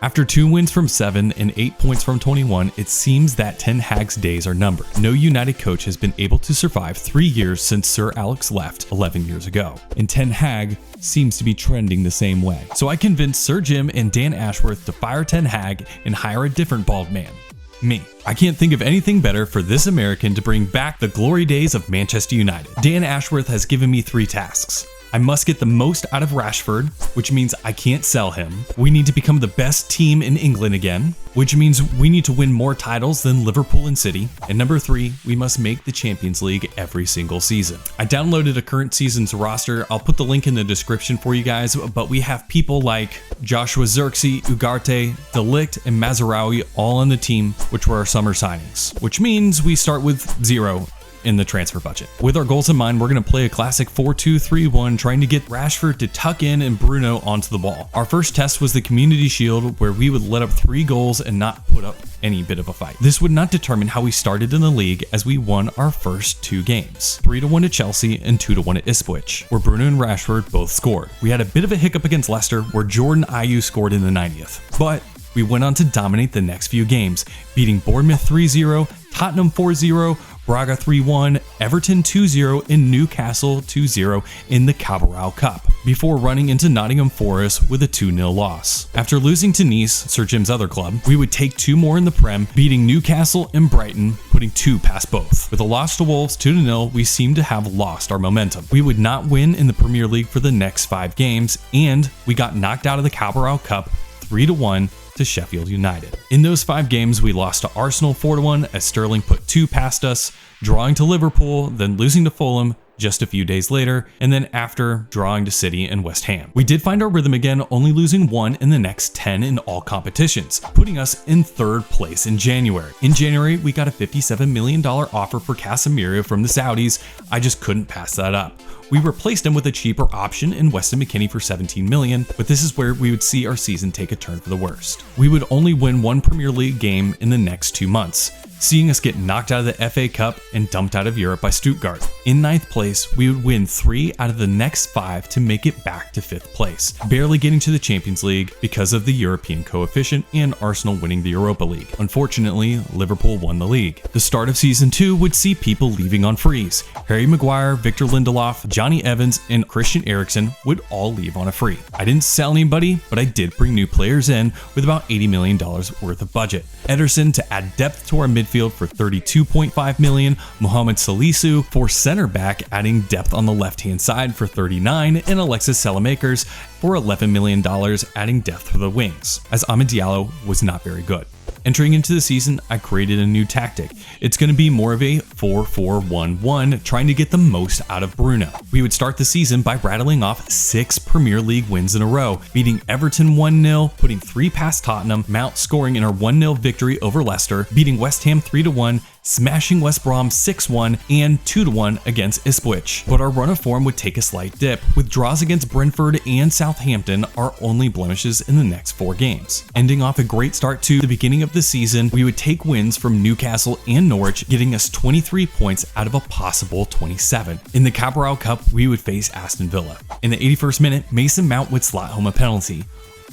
After 2 wins from 7 and 8 points from 21, it seems that Ten Hag's days are numbered. No United coach has been able to survive 3 years since Sir Alex left 11 years ago, and Ten Hag seems to be trending the same way. So I convinced Sir Jim and Dan Ashworth to fire Ten Hag and hire a different bald man. Me. I can't think of anything better for this American to bring back the glory days of Manchester United. Dan Ashworth has given me 3 tasks. I must get the most out of Rashford, which means I can't sell him. We need to become the best team in England again, which means we need to win more titles than Liverpool and City. And number 3, we must make the Champions League every single season. I downloaded a current season's roster. I'll put the link in the description for you guys, but we have people like Joshua Zirkzee, Ugarte, De Ligt, and Mazraoui all on the team, which were our summer signings, which means we start with 0 in the transfer budget. With our goals in mind, we're going to play a classic 4-2-3-1, trying to get Rashford to tuck in and Bruno onto the ball. Our first test was the Community Shield, where we would let up 3 goals and not put up any bit of a fight. This would not determine how we started in the league, as we won our first 2 games, 3-1 to Chelsea and 2-1 at Ipswich, where Bruno and Rashford both scored. We had a bit of a hiccup against Leicester, where Jordan Ayew scored in the 90th, but we went on to dominate the next few games, beating Bournemouth 3-0, Tottenham 4-0, Braga 3-1, Everton 2-0, and Newcastle 2-0 in the Carabao Cup, before running into Nottingham Forest with a 2-0 loss. After losing to Nice, Sir Jim's other club, we would take 2 more in the Prem, beating Newcastle and Brighton, putting 2 past both. With a loss to Wolves 2-0, we seemed to have lost our momentum. We would not win in the Premier League for the next 5 games, and we got knocked out of the Carabao Cup 3-1 to Sheffield United. In those 5 games, we lost to Arsenal 4-1 as Sterling put 2 past us, drawing to Liverpool, then losing to Fulham just a few days later, and then after drawing to City and West Ham. We did find our rhythm again, only losing 1 in the next 10 in all competitions, putting us in 3rd place in January. In January, we got a $57 million offer for Casemiro from the Saudis. I just couldn't pass that up. We replaced him with a cheaper option in Weston McKennie for $17 million, but this is where we would see our season take a turn for the worst. We would only win 1 Premier League game in the next 2 months, seeing us get knocked out of the FA Cup and dumped out of Europe by Stuttgart. In 9th place, we would win 3 out of the next 5 to make it back to 5th place, barely getting to the Champions League because of the European coefficient and Arsenal winning the Europa League. Unfortunately, Liverpool won the league. The start of season 2 would see people leaving on frees. Harry Maguire, Victor Lindelof, Johnny Evans, and Christian Eriksen would all leave on a free. I didn't sell anybody, but I did bring new players in with about $80 million worth of budget. Ederson to add depth to our midfield for $32.5 million, Mohamed Salisu for center back, adding depth on the left-hand side for $39, and Alexis Salamakers for $11 million, adding depth for the wings, as Amad Diallo was not very good. Entering into the season, I created a new tactic. It's going to be more of a 4-4-1-1, trying to get the most out of Bruno. We would start the season by rattling off 6 Premier League wins in a row, beating Everton 1-0, putting 3 past Tottenham, Mount scoring in our 1-0 victory over Leicester, beating West Ham 3-1, smashing West Brom 6-1, and 2-1 against Ipswich. But our run of form would take a slight dip, with draws against Brentford and Southampton our only blemishes in the next 4 games. Ending off a great start to the beginning of the season, we would take wins from Newcastle and Norwich, getting us 23 points out of a possible 27. In the Carabao Cup, we would face Aston Villa. In the 81st minute, Mason Mount would slot home a penalty.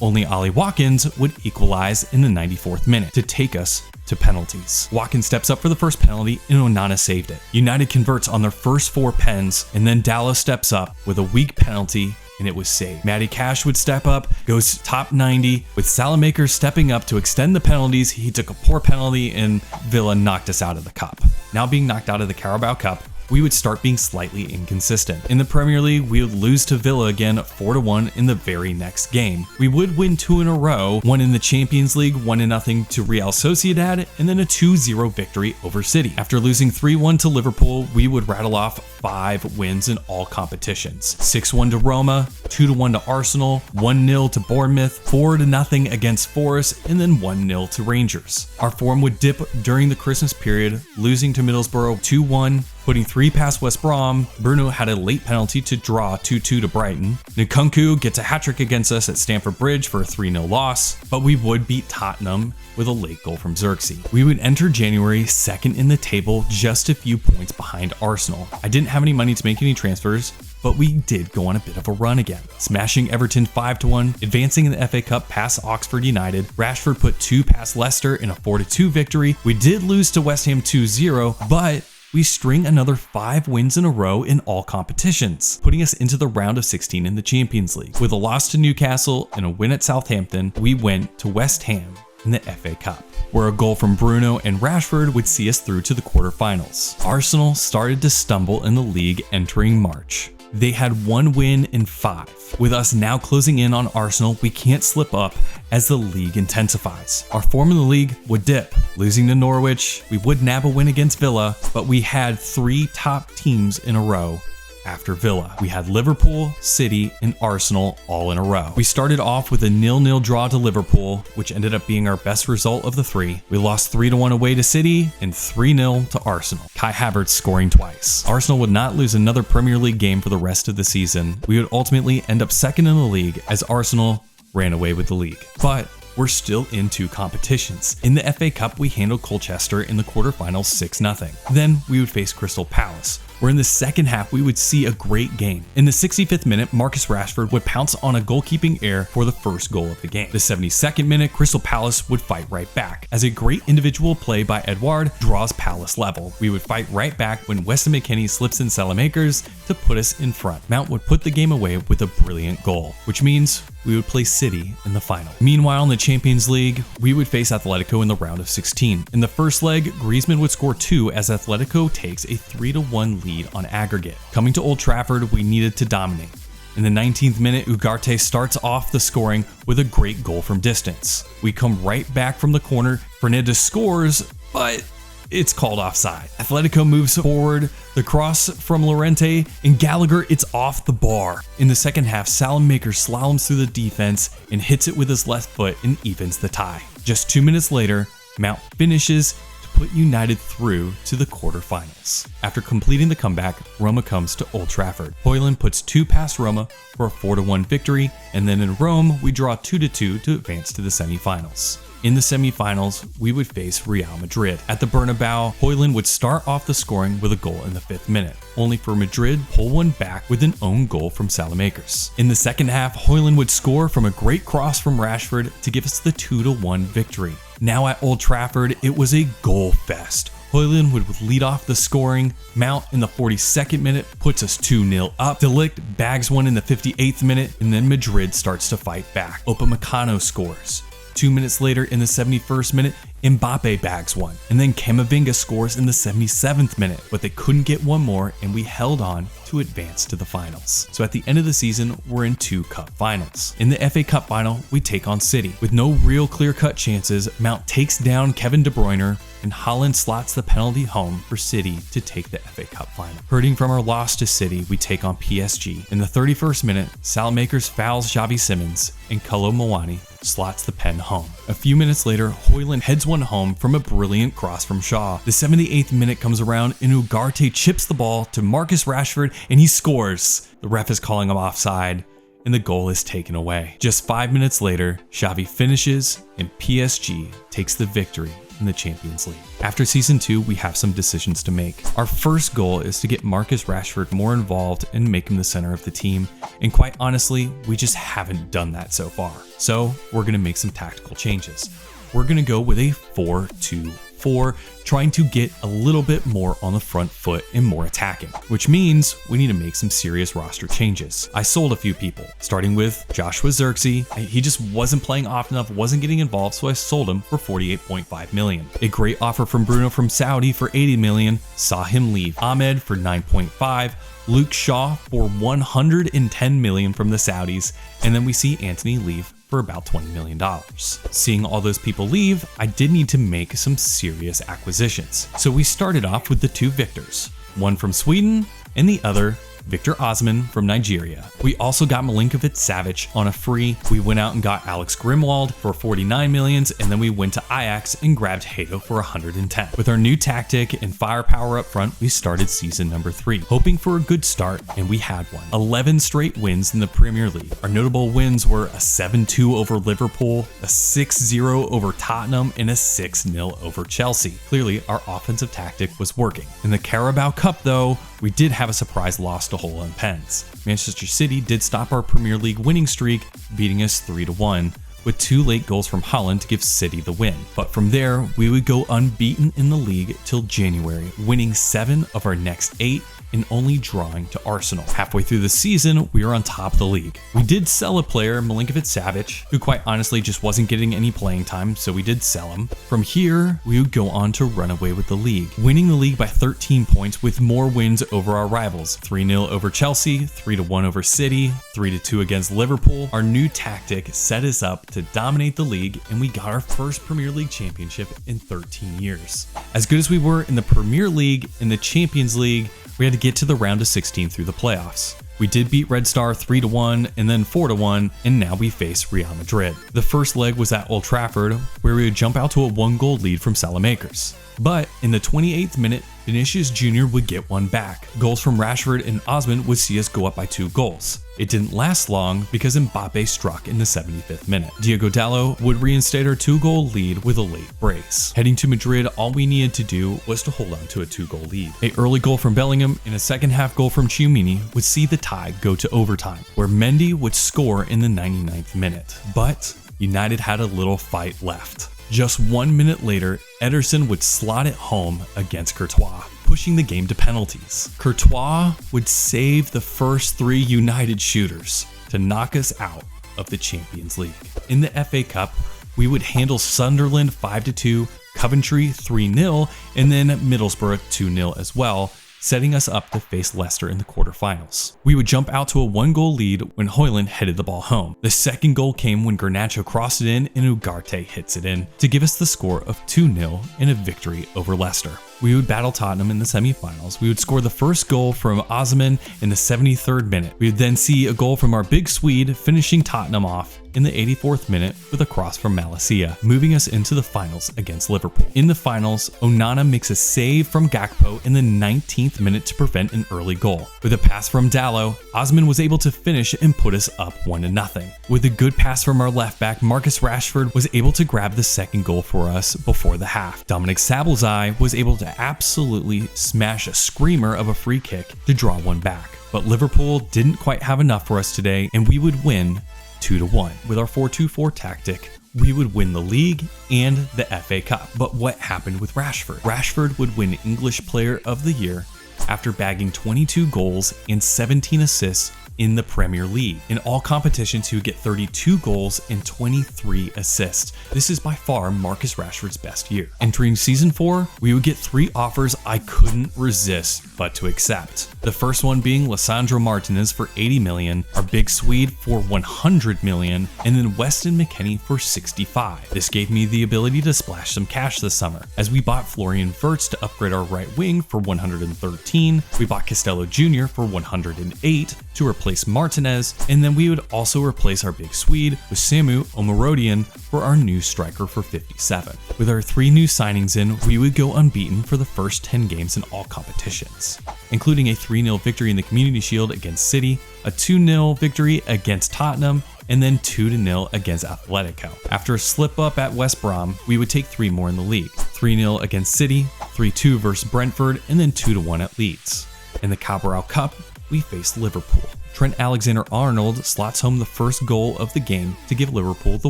Only Ollie Watkins would equalize in the 94th minute to take us to penalties. Watkins steps up for the first penalty and Onana saved it. United converts on their first 4 pens, and then Dallas steps up with a weak penalty and it was saved. Matty Cash would step up, goes top 90, with Salamakers stepping up to extend the penalties. He took a poor penalty and Villa knocked us out of the cup. Now being knocked out of the Carabao Cup, we would start being slightly inconsistent. In the Premier League, we would lose to Villa again 4-1 in the very next game. We would win 2 in a row, one in the Champions League, 1-0 to Real Sociedad, and then a 2-0 victory over City. After losing 3-1 to Liverpool, we would rattle off 5 wins in all competitions. 6-1 to Roma, 2-1 to Arsenal, 1-0 to Bournemouth, 4-0 against Forest, and then 1-0 to Rangers. Our form would dip during the Christmas period, losing to Middlesbrough 2-1, putting 3 past West Brom. Bruno had a late penalty to draw 2-2 to Brighton. Nkunku gets a hat-trick against us at Stamford Bridge for a 3-0 loss, but we would beat Tottenham with a late goal from Zirkzee. We would enter January 2nd in the table, just a few points behind Arsenal. I didn't have any money to make any transfers, but we did go on a bit of a run again, smashing Everton 5-1, advancing in the FA Cup past Oxford United. Rashford put 2 past Leicester in a 4-2 victory. We did lose to West Ham 2-0, but we string another 5 wins in a row in all competitions, putting us into the round of 16 in the Champions League. With a loss to Newcastle and a win at Southampton, we went to West Ham in the FA Cup, where a goal from Bruno and Rashford would see us through to the quarterfinals. Arsenal started to stumble in the league entering March. They had 1 win in 5. With us now closing in on Arsenal, we can't slip up as the league intensifies. Our form in the league would dip. Losing to Norwich, we would nab a win against Villa, but we had 3 top teams in a row. After Villa, we had Liverpool, City, and Arsenal all in a row. We started off with a 0-0 draw to Liverpool, which ended up being our best result of the 3. We lost 3-1 away to City and 3-0 to Arsenal, Kai Havertz scoring twice. Arsenal would not lose another Premier League game for the rest of the season. We would ultimately end up second in the league as Arsenal ran away with the league. But we're still in 2 competitions. In the FA Cup, we handled Colchester in the quarterfinals 6-0. Then we would face Crystal Palace, where in the second half we would see a great game. In the 65th minute, Marcus Rashford would pounce on a goalkeeping error for the first goal of the game. The 72nd minute, Crystal Palace would fight right back, as a great individual play by Edouard draws Palace level. We would fight right back when Weston McKennie slips in Salamakers to put us in front. Mount would put the game away with a brilliant goal, which means we would play City in the final. Meanwhile, in the Champions League, we would face Atletico in the round of 16. In the first leg, Griezmann would score 2 as Atletico takes a 3-1 lead on aggregate. Coming to Old Trafford, we needed to dominate. In the 19th minute, Ugarte starts off the scoring with a great goal from distance. We come right back from the corner, Fernandes scores, but it's called offside. Atletico moves forward, the cross from Llorente, and Gallagher, it's off the bar. In the second half, Salamakers slaloms through the defense and hits it with his left foot and evens the tie. Just 2 minutes later, Mount finishes to put United through to the quarterfinals. After completing the comeback, Roma comes to Old Trafford. Højlund puts 2 past Roma for a 4-1 victory, and then in Rome, we draw 2-2 to advance to the semifinals. In the semifinals, we would face Real Madrid. At the Bernabeu, Højlund would start off the scoring with a goal in the 5th minute, only for Madrid pull one back with an own goal from Salamakers. In the second half, Højlund would score from a great cross from Rashford to give us the 2-1 victory. Now at Old Trafford, it was a goal fest. Højlund would lead off the scoring. Mount in the 42nd minute puts us 2-0 up. De Ligt bags one in the 58th minute, and then Madrid starts to fight back. Upamecano scores. 2 minutes later, in the 71st minute, Mbappe bags one, and then Camavinga scores in the 77th minute, but they couldn't get one more, and we held on to advance to the finals. So at the end of the season, we're in 2 cup finals. In the FA Cup final, we take on City. With no real clear-cut chances, Mount takes down Kevin De Bruyne, and Haaland slots the penalty home for City to take the FA Cup final. Hurting from our loss to City, we take on PSG. In the 31st minute, Salamakers fouls Xavi Simons, and Kolo Muani slots the pen home. A few minutes later, Højlund heads one home from a brilliant cross from Shaw. The 78th minute comes around, and Ugarte chips the ball to Marcus Rashford, and he scores. The ref is calling him offside, and the goal is taken away. Just 5 minutes later, Xavi finishes, and PSG takes the victory in the Champions League. After season 2, we have some decisions to make. Our first goal is to get Marcus Rashford more involved and make him the center of the team, and quite honestly, we just haven't done that so far. So we're going to make some tactical changes. We're going to go with a 4-2-4, trying to get a little bit more on the front foot and more attacking, which means we need to make some serious roster changes. I sold a few people, starting with Joshua Zirkzee. He just wasn't playing often enough, wasn't getting involved, so I sold him for 48.5 million. A great offer from Bruno from Saudi for 80 million, saw him leave. Ahmed for 9.5, Luke Shaw for 110 million from the Saudis, and then we see Anthony leave for about $20 million. Seeing all those people leave, I did need to make some serious acquisitions. So we started off with the 2 Victors, one from Sweden and the other Victor Osman from Nigeria. We also got Milinkovic Savic on a free. We went out and got Alex Grimwald for 49 million, and then we went to Ajax and grabbed Hato for 110. With our new tactic and firepower up front, we started season number 3, hoping for a good start, and we had one. 11 straight wins in the Premier League. Our notable wins were a 7-2 over Liverpool, a 6-0 over Tottenham, and a 6-0 over Chelsea. Clearly, our offensive tactic was working. In the Carabao Cup, though, we did have a surprise loss to Hull and Pens. Manchester City did stop our Premier League winning streak, beating us 3-1, with 2 late goals from Haaland to give City the win. But from there, we would go unbeaten in the league till January, winning 7 of our next 8 and only drawing to Arsenal. Halfway through the season, we were on top of the league. We did sell a player, Milinkovic-Savic, who quite honestly just wasn't getting any playing time, so we did sell him. From here, we would go on to run away with the league, winning the league by 13 points with more wins over our rivals. 3-0 over Chelsea, 3-1 over City, 3-2 against Liverpool. Our new tactic set us up to dominate the league, and we got our first Premier League championship in 13 years. As good as we were in the Premier League and the Champions League, we had to get to the round of 16 through the playoffs. We did beat Red Star 3-1 and then 4-1, and now we face Real Madrid. The first leg was at Old Trafford, where we would jump out to a 1-goal lead from Salamakers. But in the 28th minute, Vinicius Jr. would get one back. Goals from Rashford and Osman would see us go up by 2 goals. It didn't last long because Mbappe struck in the 75th minute. Diogo Dalot would reinstate our 2-goal lead with a late brace. Heading to Madrid, all we needed to do was to hold on to a 2-goal lead. An early goal from Bellingham and a second-half goal from Tchouaméni would see the tie go to overtime, where Mendy would score in the 99th minute. But United had a little fight left. Just 1 minute later, Ederson would slot it home against Courtois, pushing the game to penalties. Courtois would save the first 3 United shooters to knock us out of the Champions League. In the FA Cup, we would handle Sunderland 5-2, Coventry 3-0, and then Middlesbrough 2-0 as well, setting us up to face Leicester in the quarterfinals. We would jump out to a 1-goal lead when Højlund headed the ball home. The second goal came when Garnacho crossed it in and Ugarte hits it in to give us the score of 2-0 and a victory over Leicester. We would battle Tottenham in the semifinals. We would score the first goal from Osman in the 73rd minute. We would then see a goal from our big Swede finishing Tottenham off in the 84th minute with a cross from Malacia, moving us into the finals against Liverpool. In the finals, Onana makes a save from Gakpo in the 19th minute to prevent an early goal. With a pass from Dalot, Osman was able to finish and put us up 1-0. With a good pass from our left back, Marcus Rashford was able to grab the second goal for us before the half. Dominic Szoboszlai was able to absolutely smash a screamer of a free kick to draw one back. But Liverpool didn't quite have enough for us today, and we would win 2-1. With our 4-2-4 tactic, we would win the league and the FA Cup. But what happened with Rashford? Rashford would win English Player of the Year after bagging 22 goals and 17 assists in the Premier League. In all competitions, he would get 32 goals and 23 assists. This is by far Marcus Rashford's best year. Entering season 4, we would get 3 offers I couldn't resist but to accept. The first one being Lisandro Martinez for 80 million, our big Swede for 100 million, and then Weston McKennie for 65. This gave me the ability to splash some cash this summer, as we bought Florian Wirtz to upgrade our right wing for 113, we bought Costello Jr. for 108 to replace Martinez, and then we would also replace our big Swede with Samu Omarodian for our new striker for 57. With our 3 new signings in, we would go unbeaten for the first 10 games in all competitions, including a 3-0 victory in the Community Shield against City, a 2-0 victory against Tottenham, and then 2-0 against Atletico. After a slip up at West Brom, we would take 3 more in the league, 3-0 against City, 3-2 versus Brentford, and then 2-1 at Leeds. In the Carabao Cup, we faced Liverpool. Trent Alexander-Arnold slots home the first goal of the game to give Liverpool the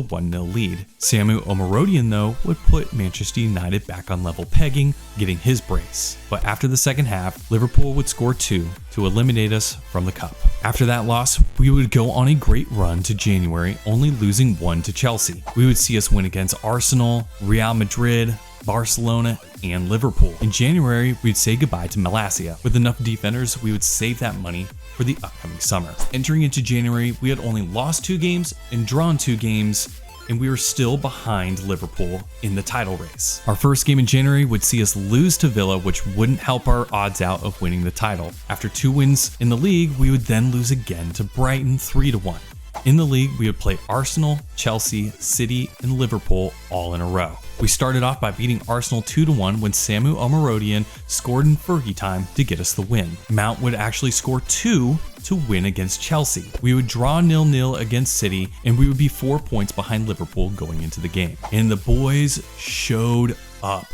1-0 lead. Samu Omarodian, though, would put Manchester United back on level pegging, getting his brace. But after the second half, Liverpool would score 2 to eliminate us from the cup. After that loss, we would go on a great run to January, only losing 1 to Chelsea. We would see us win against Arsenal, Real Madrid, Barcelona, and Liverpool. In January, we'd say goodbye to Malacia. With enough defenders, we would save that money for the upcoming summer. Entering into January, we had only lost 2 games and drawn 2 games, and we were still behind Liverpool in the title race. Our first game in January would see us lose to Villa, which wouldn't help our odds out of winning the title. After 2 wins in the league, we would then lose again to Brighton 3-1. In the league, we would play Arsenal, Chelsea, City, and Liverpool all in a row. We started off by beating Arsenal 2-1 when Samu Omarodian scored in Fergie time to get us the win. Mount would actually score 2 to win against Chelsea. We would draw 0-0 against City, and we would be 4 points behind Liverpool going into the game. And the boys showed up.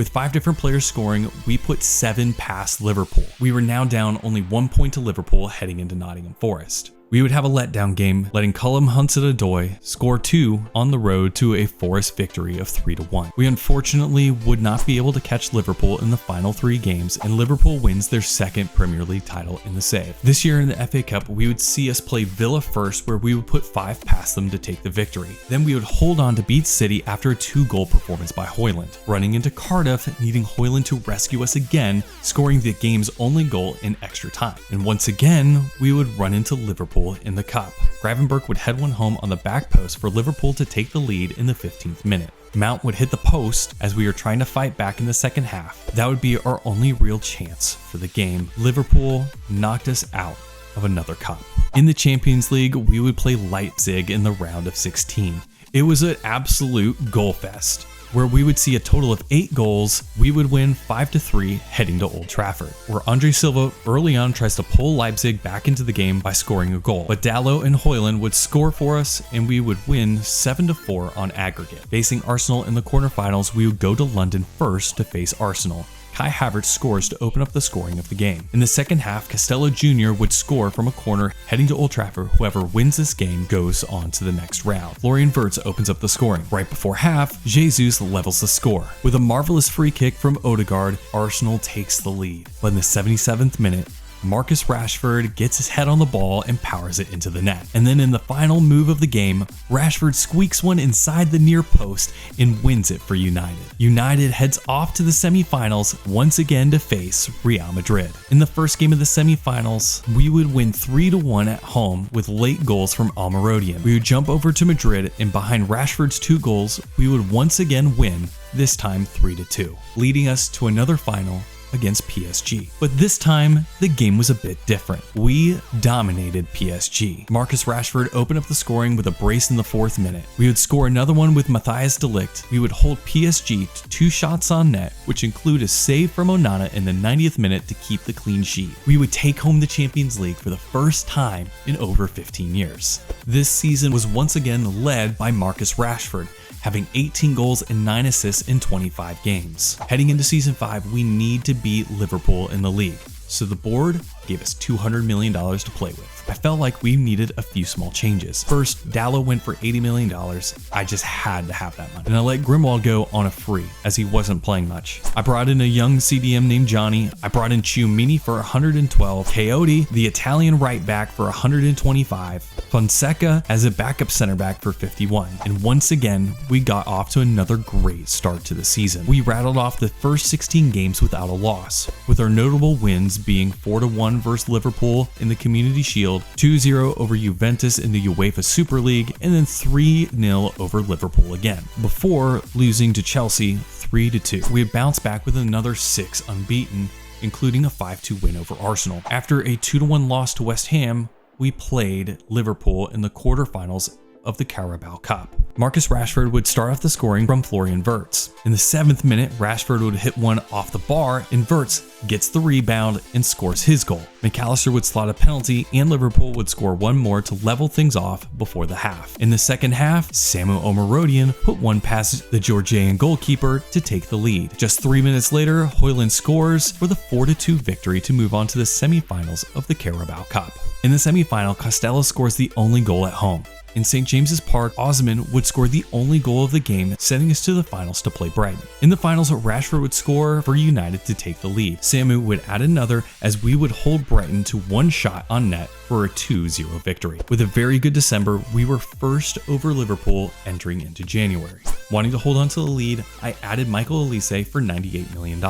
With 5 different players scoring, we put 7 past Liverpool. We were now down only 1 point to Liverpool heading into Nottingham Forest. We would have a letdown game, letting Cullum Hudson-Odoi score 2 on the road to a Forest victory of 3-1. We unfortunately would not be able to catch Liverpool in the final 3 games, and Liverpool wins their 2nd Premier League title in the save. This year in the FA Cup, we would see us play Villa first, where we would put 5 past them to take the victory. Then we would hold on to beat City after a 2-goal performance by Højlund, running into Cardiff, needing Højlund to rescue us again, scoring the game's only goal in extra time. And once again, we would run into Liverpool in the cup. Gravenberch would head one home on the back post for Liverpool to take the lead in the 15th minute. Mount would hit the post as we were trying to fight back in the second half. That would be our only real chance for the game. Liverpool knocked us out of another cup. In the Champions League, we would play Leipzig in the round of 16. It was an absolute goal fest, where we would see a total of 8 goals. We would win 5-3 heading to Old Trafford, where Andre Silva early on tries to pull Leipzig back into the game by scoring a goal. But Dalot and Højlund would score for us, and we would win 7-4 on aggregate. Facing Arsenal in the quarterfinals, we would go to London first to face Arsenal. Kai Havertz scores to open up the scoring of the game. In the second half, Costello Jr. would score from a corner heading to Old Trafford. Whoever wins this game goes on to the next round. Florian Wirtz opens up the scoring. Right before half, Jesus levels the score. With a marvelous free kick from Odegaard, Arsenal takes the lead. But in the 77th minute, Marcus Rashford gets his head on the ball and powers it into the net. And then in the final move of the game, Rashford squeaks one inside the near post and wins it for United. United heads off to the semifinals once again to face Real Madrid. In the first game of the semifinals, we would win 3-1 at home with late goals from Almirodian. We would jump over to Madrid, and behind Rashford's 2 goals, we would once again win, this time 3-2, leading us to another final against PSG. But this time, the game was a bit different. We dominated PSG. Marcus Rashford opened up the scoring with a brace in the 4th minute. We would score another one with Matthias de Ligt. We would hold PSG to 2 shots on net, which include a save from Onana in the 90th minute to keep the clean sheet. We would take home the Champions League for the first time in over 15 years. This season was once again led by Marcus Rashford, having 18 goals and 9 assists in 25 games. Heading into Season 5, we need to beat Liverpool in the league, so the board gave us $200 million to play with. I felt like we needed a few small changes. First, Dalot went for $80 million. I just had to have that money. And I let Grimwald go on a free, as he wasn't playing much. I brought in a young CDM named Johnny. I brought in Chiumini for 112, Coyote, the Italian right back, for 125, Fonseca as a backup center back for 51. And once again, we got off to another great start to the season. We rattled off the first 16 games without a loss, with our notable wins being 4-1 versus Liverpool in the Community Shield, 2-0 over Juventus in the UEFA Super League, and then 3-0 over Liverpool again, before losing to Chelsea 3-2. We had bounced back with another 6 unbeaten, including a 5-2 win over Arsenal. After a 2-1 loss to West Ham, we played Liverpool in the quarterfinals of the Carabao Cup. Marcus Rashford would start off the scoring from Florian Wirtz. In the 7th minute, Rashford would hit one off the bar, and Wirtz gets the rebound and scores his goal. McAllister would slot a penalty, and Liverpool would score one more to level things off before the half. In the second half, Samu Omorodian put one past the Georgian goalkeeper to take the lead. Just 3 minutes later, Højlund scores for the 4-2 victory to move on to the semifinals of the Carabao Cup. In the semifinal, Costello scores the only goal at home. In St. James's Park, Osman would score the only goal of the game, sending us to the finals to play Brighton. In the finals, Rashford would score for United to take the lead. Samu would add another, as we would hold Brighton to 1 shot on net for a 2-0 victory. With a very good December, we were first over Liverpool entering into January. Wanting to hold on to the lead, I added Michael Olise for $98 million.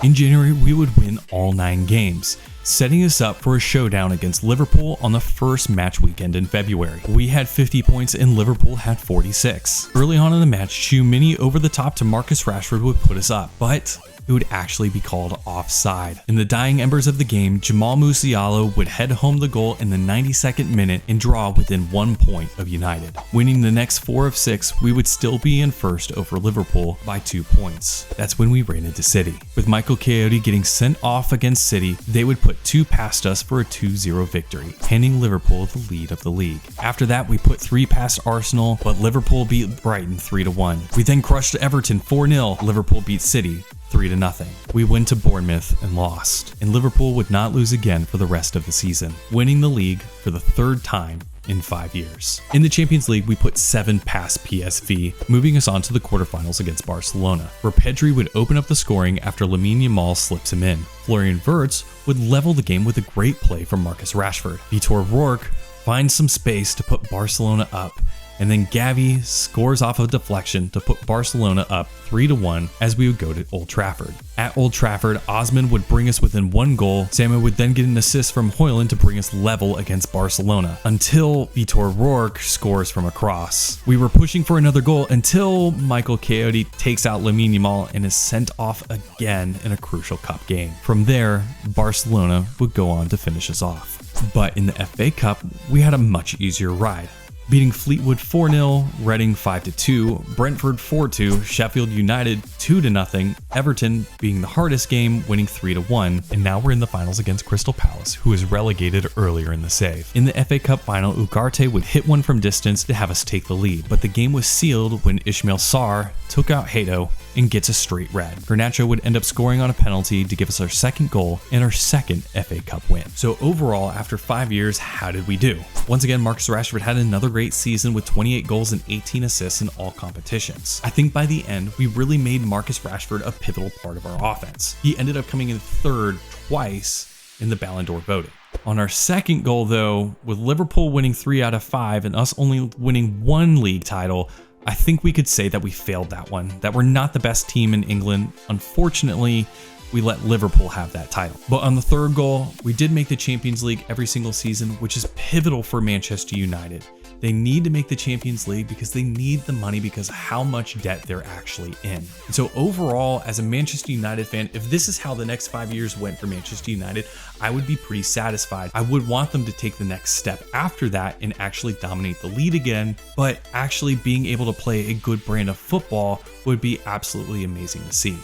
In January, we would win all 9 games, setting us up for a showdown against Liverpool on the first match weekend in February. We had 50 points and Liverpool had 46. Early on in the match, Chiumini over the top to Marcus Rashford would put us up, but it would actually be called offside. In the dying embers of the game, Jamal Musiala would head home the goal in the 92nd minute and draw within 1 point of United. Winning the next 4 of 6, we would still be in first over Liverpool by 2 points. That's when we ran into City. With Michael Coyote getting sent off against City, they would put 2 past us for a 2-0 victory, handing Liverpool the lead of the league. After that, we put 3 past Arsenal, but Liverpool beat Brighton 3-1. We then crushed Everton 4-0. Liverpool beat City 3-0. We went to Bournemouth and lost, and Liverpool would not lose again for the rest of the season, winning the league for the third time in 5 years. In the Champions League, we put 7 past PSV, moving us on to the quarterfinals against Barcelona, where Pedri would open up the scoring after Lamine Yamal slips him in. Florian Wirtz would level the game with a great play from Marcus Rashford. Vitor Roque finds some space to put Barcelona up, and then Gavi scores off a deflection to put Barcelona up 3-1 as we would go to Old Trafford. At Old Trafford, Osman would bring us within 1 goal. Samuel would then get an assist from Højlund to bring us level against Barcelona, until Vitor Roque scores from a cross. We were pushing for another goal until Michael Coyote takes out Lamine Yamal and is sent off again in a crucial cup game. From there, Barcelona would go on to finish us off. But in the FA Cup, we had a much easier ride, beating Fleetwood 4-0, Reading 5-2, Brentford 4-2, Sheffield United 2-0, Everton being the hardest game, winning 3-1, and now we're in the finals against Crystal Palace, who was relegated earlier in the save. In the FA Cup final, Ugarte would hit one from distance to have us take the lead, but the game was sealed when Ismail Sarr took out Hato and gets a straight red. Garnacho would end up scoring on a penalty to give us our second goal and our second FA Cup win. So overall, after 5 years, how did we do? Once again, Marcus Rashford had another great season with 28 goals and 18 assists in all competitions. I think by the end, we really made Marcus Rashford a pivotal part of our offense. He ended up coming in third twice in the Ballon d'Or voting. On our second goal though, with Liverpool winning 3 out of 5 and us only winning 1 league title, I think we could say that we failed that one, that we're not the best team in England. Unfortunately, we let Liverpool have that title. But on the third goal, we did make the Champions League every single season, which is pivotal for Manchester United. They need to make the Champions League because they need the money because of how much debt they're actually in. And so overall, as a Manchester United fan, if this is how the next 5 years went for Manchester United, I would be pretty satisfied. I would want them to take the next step after that and actually dominate the lead again, but actually being able to play a good brand of football would be absolutely amazing to see.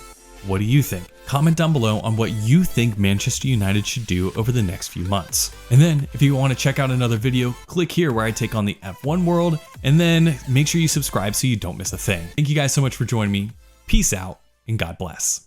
What do you think? Comment down below on what you think Manchester United should do over the next few months. And then if you want to check out another video, click here where I take on the F1 world, and then make sure you subscribe so you don't miss a thing. Thank you guys so much for joining me. Peace out and God bless.